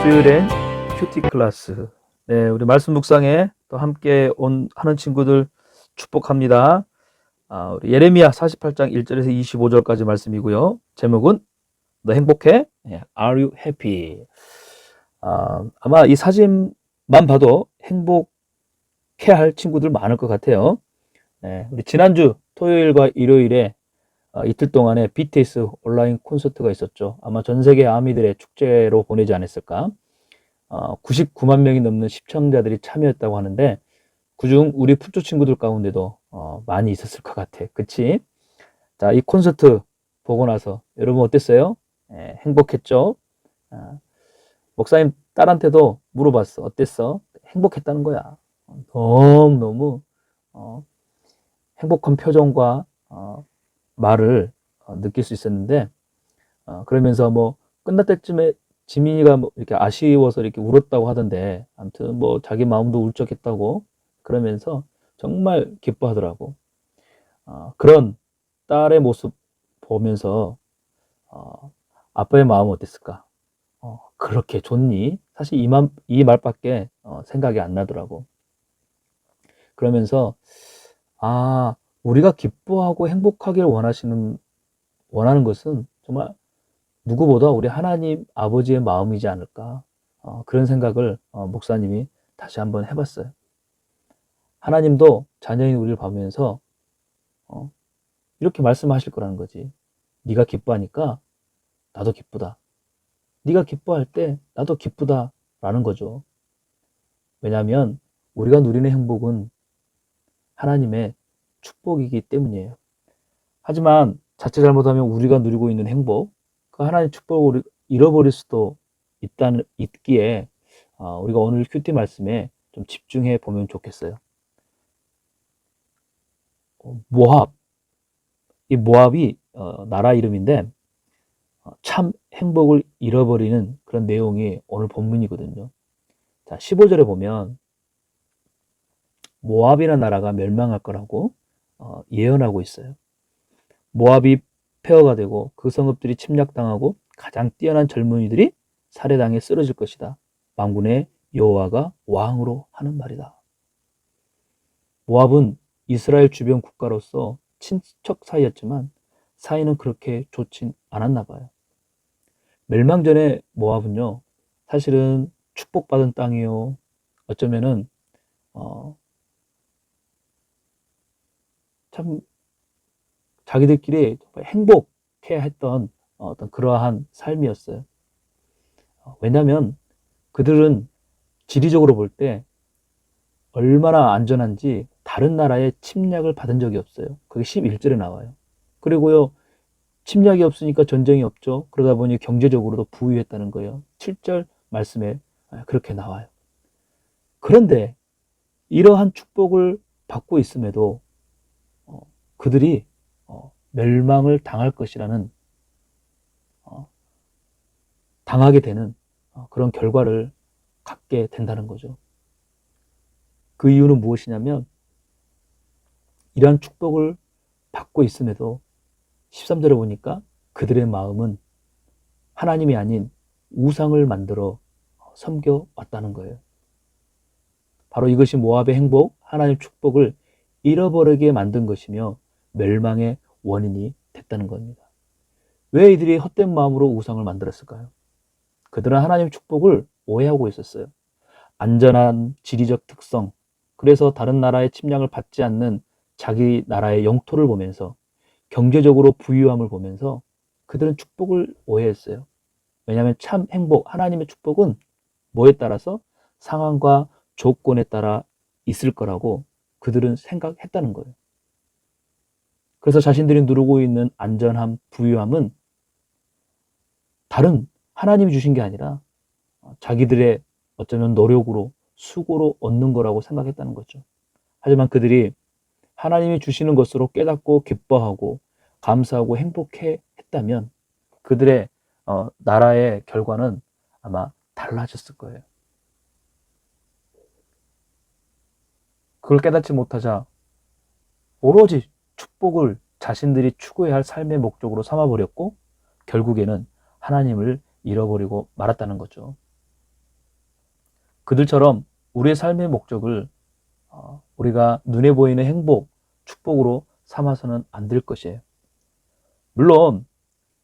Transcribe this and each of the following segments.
수요일엔 큐티 클래스. 네, 우리 말씀 묵상에 또 함께 하는 친구들 축복합니다. 우리 예레미야 48장 1절에서 25절까지 말씀이고요. 제목은 너 행복해? 네, Are you happy? 아마 이 사진만 봐도 행복해 할 친구들 많을 것 같아요. 네, 우리 지난주 토요일과 일요일에 이틀 동안에 BTS 온라인 콘서트가 있었죠. 아마 전 세계 아미들의 축제로 보내지 않았을까? 99만 명이 넘는 시청자들이 참여했다고 하는데 그중 우리 푸조 친구들 가운데도 많이 있었을 것 같아. 그치? 자, 이 콘서트 보고 나서 여러분 어땠어요? 행복했죠? 목사님 딸한테도 물어봤어. 어땠어? 행복했다는 거야. 너무너무 행복한 표정과 말을 느낄 수 있었는데 그러면서 뭐 끝날 때쯤에 지민이가 뭐 이렇게 아쉬워서 이렇게 울었다고 하던데 아무튼 뭐 자기 마음도 울적했다고 그러면서 정말 기뻐하더라고. 그런 딸의 모습 보면서 아빠의 마음은 어땠을까? 그렇게 좋니? 사실 이 말밖에 생각이 안 나더라고. 그러면서 우리가 기뻐하고 행복하길 원하는 것은 정말 누구보다 우리 하나님 아버지의 마음이지 않을까. 그런 생각을 목사님이 다시 한번 해봤어요. 하나님도 자녀인 우리를 보면서 이렇게 말씀하실 거라는 거지. 네가 기뻐하니까 나도 기쁘다. 네가 기뻐할 때 나도 기쁘다라는 거죠. 왜냐하면 우리가 누리는 행복은 하나님의 축복이기 때문이에요. 하지만 자칫 잘못하면 우리가 누리고 있는 행복, 그 하나님의 축복을 잃어버릴 수도 있기에 우리가 오늘 큐티 말씀에 좀 집중해 보면 좋겠어요. 모압, 이 모압이 나라 이름인데 참 행복을 잃어버리는 그런 내용이 오늘 본문이거든요. 자, 15절에 보면 모압이라는 나라가 멸망할 거라고 예언하고 있어요. 모압이 폐허가 되고 그 성읍들이 침략당하고 가장 뛰어난 젊은이들이 살해당해 쓰러질 것이다. 만군의 여호와가 왕으로 하는 말이다. 모압은 이스라엘 주변 국가로서 친척 사이였지만 사이는 그렇게 좋진 않았나 봐요. 멸망 전에 모압은요, 사실은 축복받은 땅이요. 어쩌면은 참 자기들끼리 행복해 했던 어떤 그러한 삶이었어요. 왜냐하면 그들은 지리적으로 볼 때 얼마나 안전한지 다른 나라의 침략을 받은 적이 없어요. 그게 11절에 나와요. 그리고요, 침략이 없으니까 전쟁이 없죠. 그러다 보니 경제적으로도 부유했다는 거예요. 7절 말씀에 그렇게 나와요. 그런데 이러한 축복을 받고 있음에도 그들이 멸망을 당할 것이라는 당하게 되는 그런 결과를 갖게 된다는 거죠. 그 이유는 무엇이냐면 이러한 축복을 받고 있음에도 13절에 보니까 그들의 마음은 하나님이 아닌 우상을 만들어 섬겨왔다는 거예요. 바로 이것이 모압의 행복, 하나님의 축복을 잃어버리게 만든 것이며 멸망의 원인이 됐다는 겁니다. 왜 이들이 헛된 마음으로 우상을 만들었을까요? 그들은 하나님의 축복을 오해하고 있었어요. 안전한 지리적 특성, 그래서 다른 나라의 침략을 받지 않는 자기 나라의 영토를 보면서 경제적으로 부유함을 보면서 그들은 축복을 오해했어요. 왜냐하면 참 행복, 하나님의 축복은 뭐에 따라서 상황과 조건에 따라 있을 거라고 그들은 생각했다는 거예요. 그래서 자신들이 누리고 있는 안전함, 부유함은 다른 하나님이 주신 게 아니라 자기들의 어쩌면 노력으로 수고로 얻는 거라고 생각했다는 거죠. 하지만 그들이 하나님이 주시는 것으로 깨닫고 기뻐하고 감사하고 행복해 했다면 그들의 나라의 결과는 아마 달라졌을 거예요. 그걸 깨닫지 못하자 오로지 축복을 자신들이 추구해야 할 삶의 목적으로 삼아버렸고 결국에는 하나님을 잃어버리고 말았다는 거죠. 그들처럼 우리의 삶의 목적을 우리가 눈에 보이는 행복, 축복으로 삼아서는 안 될 것이에요. 물론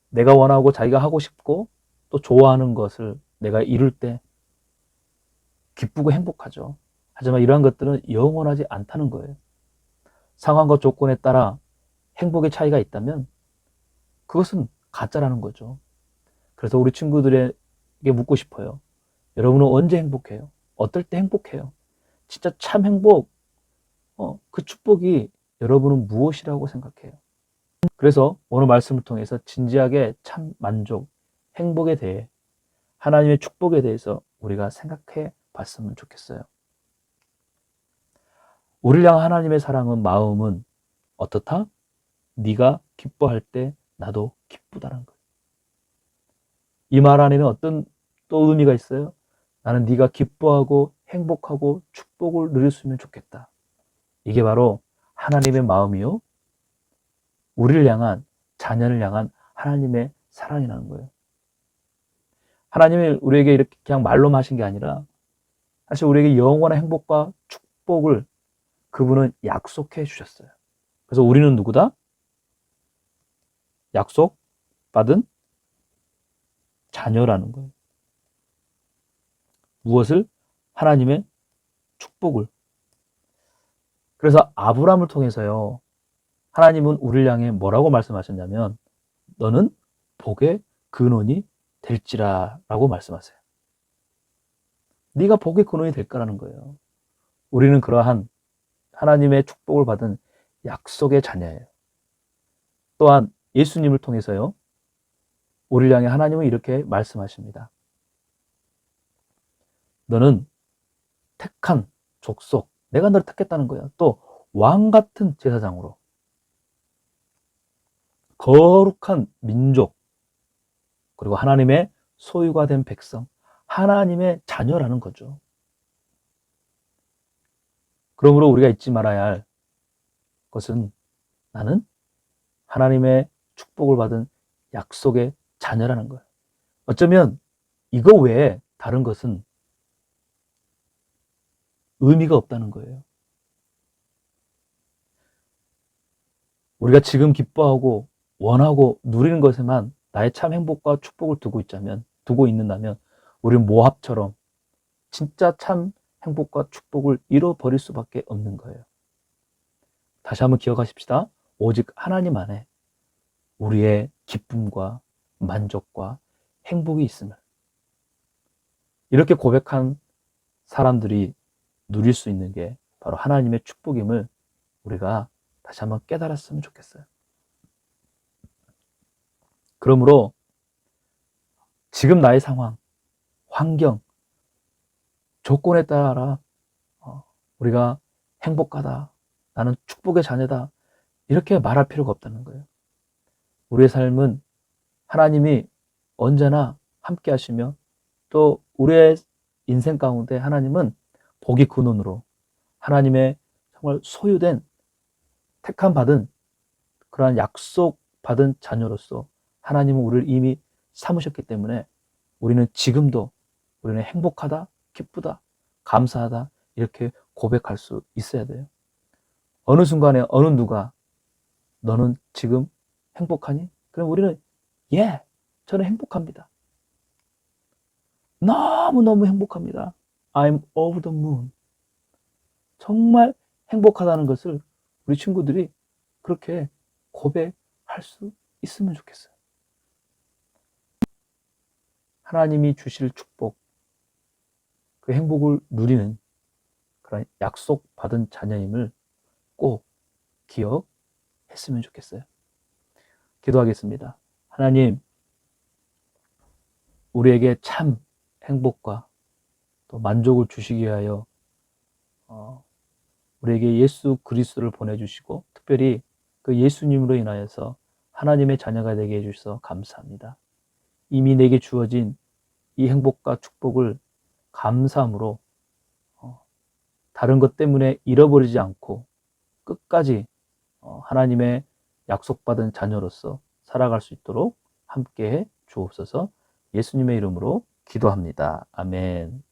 내가 원하고 자기가 하고 싶고 또 좋아하는 것을 내가 이룰 때 기쁘고 행복하죠. 하지만 이러한 것들은 영원하지 않다는 거예요. 상황과 조건에 따라 행복의 차이가 있다면 그것은 가짜라는 거죠. 그래서 우리 친구들에게 묻고 싶어요. 여러분은 언제 행복해요? 어떨 때 행복해요? 진짜 참 행복, 그 축복이 여러분은 무엇이라고 생각해요? 그래서 오늘 말씀을 통해서 진지하게 참 만족, 행복에 대해 하나님의 축복에 대해서 우리가 생각해 봤으면 좋겠어요. 우리를 향한 하나님의 사랑은 마음은 어떻다? 네가 기뻐할 때 나도 기쁘다는 거예요. 이 말 안에는 어떤 또 의미가 있어요? 나는 네가 기뻐하고 행복하고 축복을 누릴 수 있으면 좋겠다. 이게 바로 하나님의 마음이요. 우리를 향한, 자녀를 향한 하나님의 사랑이라는 거예요. 하나님이 우리에게 이렇게 그냥 말로만 하신 게 아니라 사실 우리에게 영원한 행복과 축복을 그분은 약속해 주셨어요. 그래서 우리는 누구다? 약속받은 자녀라는 거예요. 무엇을? 하나님의 축복을. 그래서 아브라함을 통해서요, 하나님은 우리를 향해 뭐라고 말씀하셨냐면 너는 복의 근원이 될지라 라고 말씀하세요. 네가 복의 근원이 될까라는 거예요. 우리는 그러한 하나님의 축복을 받은 약속의 자녀예요. 또한 예수님을 통해서요, 우리를 향해 하나님은 이렇게 말씀하십니다. 너는 택한 족속, 내가 너를 택했다는 거야. 또 왕 같은 제사장으로 거룩한 민족, 그리고 하나님의 소유가 된 백성, 하나님의 자녀라는 거죠. 그러므로 우리가 잊지 말아야 할 것은 나는 하나님의 축복을 받은 약속의 자녀라는 거예요. 어쩌면 이거 외에 다른 것은 의미가 없다는 거예요. 우리가 지금 기뻐하고 원하고 누리는 것에만 나의 참 행복과 축복을 두고 있는다면 우리는 모압처럼 진짜 참 행복과 축복을 잃어버릴 수밖에 없는 거예요. 다시 한번 기억하십시다. 오직 하나님 안에 우리의 기쁨과 만족과 행복이 있음을, 이렇게 고백한 사람들이 누릴 수 있는 게 바로 하나님의 축복임을 우리가 다시 한번 깨달았으면 좋겠어요. 그러므로 지금 나의 상황, 환경, 조건에 따라 우리가 행복하다, 나는 축복의 자녀다, 이렇게 말할 필요가 없다는 거예요. 우리의 삶은 하나님이 언제나 함께 하시며 또 우리의 인생 가운데 하나님은 복의 근원으로 하나님의 정말 소유된 택함 받은 그러한 약속 받은 자녀로서 하나님은 우리를 이미 삼으셨기 때문에 우리는 지금도 우리는 행복하다, 기쁘다, 감사하다 이렇게 고백할 수 있어야 돼요. 어느 순간에 어느 누가 너는 지금 행복하니? 그럼 우리는 예, 저는 행복합니다. 너무너무 행복합니다. I'm over the moon. 정말 행복하다는 것을 우리 친구들이 그렇게 고백할 수 있으면 좋겠어요. 하나님이 주실 축복, 그 행복을 누리는 그런 약속받은 자녀임을 꼭 기억했으면 좋겠어요. 기도하겠습니다. 하나님, 우리에게 참 행복과 또 만족을 주시기 위하여 우리에게 예수 그리스도를 보내주시고 특별히 그 예수님으로 인하여서 하나님의 자녀가 되게 해주셔서 감사합니다. 이미 내게 주어진 이 행복과 축복을 감사함으로 다른 것 때문에 잃어버리지 않고 끝까지 하나님의 약속받은 자녀로서 살아갈 수 있도록 함께해 주옵소서. 예수님의 이름으로 기도합니다. 아멘.